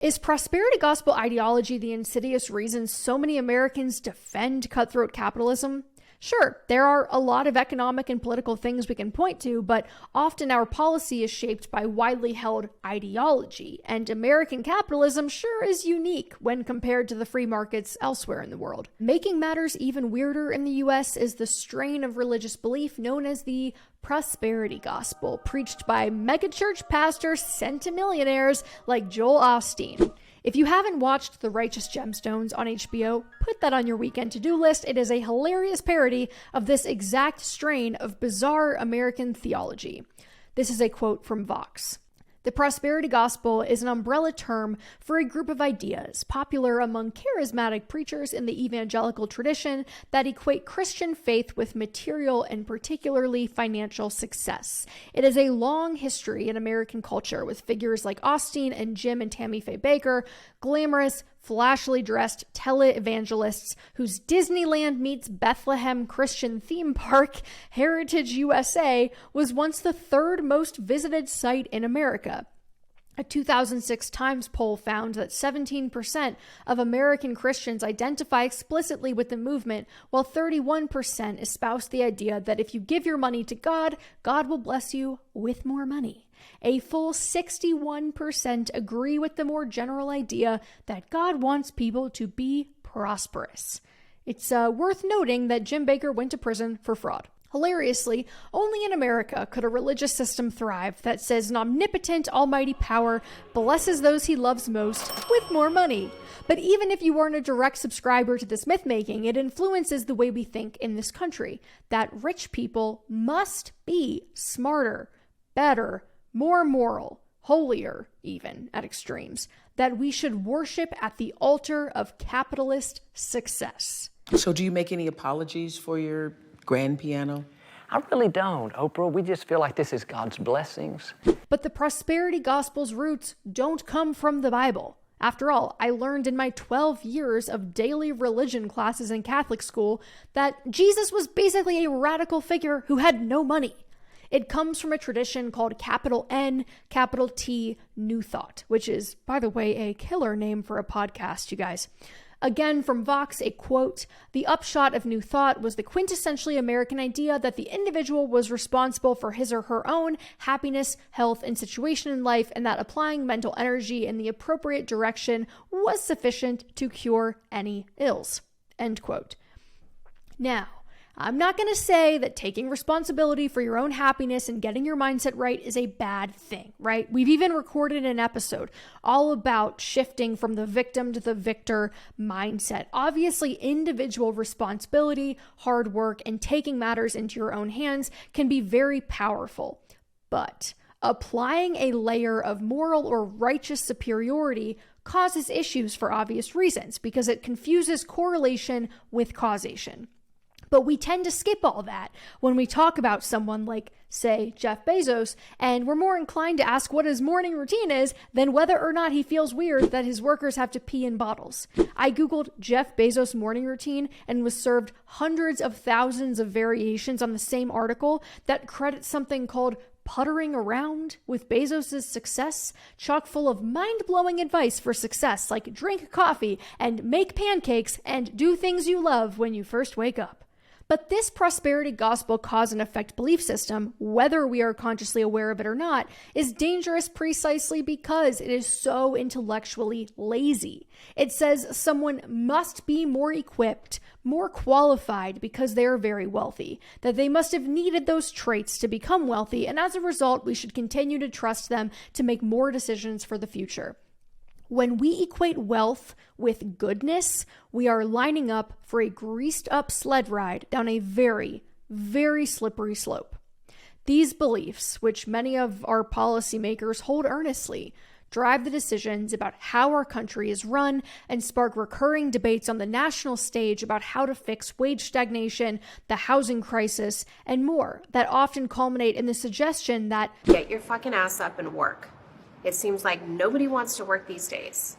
Is prosperity gospel ideology the insidious reason so many Americans defend cutthroat capitalism? Sure, there are a lot of economic and political things we can point to, but often our policy is shaped by widely held ideology, and American capitalism sure is unique when compared to the free markets elsewhere in the world. Making matters even weirder in the US is the strain of religious belief known as the prosperity gospel, preached by megachurch pastors sent to millionaires like Joel Osteen. If you haven't watched The Righteous Gemstones on HBO, put that on your weekend to-do list. It is a hilarious parody of this exact strain of bizarre American theology. This is a quote from Vox. The prosperity gospel is an umbrella term for a group of ideas popular among charismatic preachers in the evangelical tradition that equate Christian faith with material and particularly financial success. It has a long history in American culture with figures like Osteen and Jim and Tammy Faye Bakker, glamorous, flashily dressed televangelists whose Disneyland meets Bethlehem Christian theme park, Heritage USA, was once the third most visited site in America. A 2006 Times poll found that 17% of American Christians identify explicitly with the movement, while 31% espouse the idea that if you give your money to God, God will bless you with more money. A full 61% agree with the more general idea that God wants people to be prosperous. It's worth noting that Jim Bakker went to prison for fraud. Hilariously, only in America could a religious system thrive that says an omnipotent almighty power blesses those he loves most with more money. But even if you weren't a direct subscriber to this myth-making, it influences the way we think in this country, that rich people must be smarter, better, more moral, holier even at extremes, that we should worship at the altar of capitalist success. So do you make any apologies for your grand piano? I really don't, Oprah. We just feel like this is God's blessings. But the prosperity gospel's roots don't come from the Bible. After all, I learned in my 12 years of daily religion classes in Catholic school that Jesus was basically a radical figure who had no money. It comes from a tradition called capital N, capital T, New Thought, which is, by the way, a killer name for a podcast, you guys. Again, from Vox, a quote, "The upshot of New Thought was the quintessentially American idea that the individual was responsible for his or her own happiness, health, and situation in life, and that applying mental energy in the appropriate direction was sufficient to cure any ills." End quote. Now, I'm not going to say that taking responsibility for your own happiness and getting your mindset right is a bad thing, right? We've even recorded an episode all about shifting from the victim to the victor mindset. Obviously, individual responsibility, hard work, and taking matters into your own hands can be very powerful. But applying a layer of moral or righteous superiority causes issues for obvious reasons, because it confuses correlation with causation. But we tend to skip all that when we talk about someone like, say, Jeff Bezos, and we're more inclined to ask what his morning routine is than whether or not he feels weird that his workers have to pee in bottles. I Googled Jeff Bezos' morning routine and was served hundreds of thousands of variations on the same article that credits something called puttering around with Bezos' success, chock full of mind-blowing advice for success, like drink coffee and make pancakes and do things you love when you first wake up. But this prosperity gospel cause and effect belief system, whether we are consciously aware of it or not, is dangerous precisely because it is so intellectually lazy. It says someone must be more equipped, more qualified because they are very wealthy, that they must have needed those traits to become wealthy, and as a result, we should continue to trust them to make more decisions for the future. When we equate wealth with goodness, we are lining up for a greased-up sled ride down a very, very slippery slope. These beliefs, which many of our policymakers hold earnestly, drive the decisions about how our country is run and spark recurring debates on the national stage about how to fix wage stagnation, the housing crisis, and more, that often culminate in the suggestion that get your fucking ass up and work. It seems like nobody wants to work these days.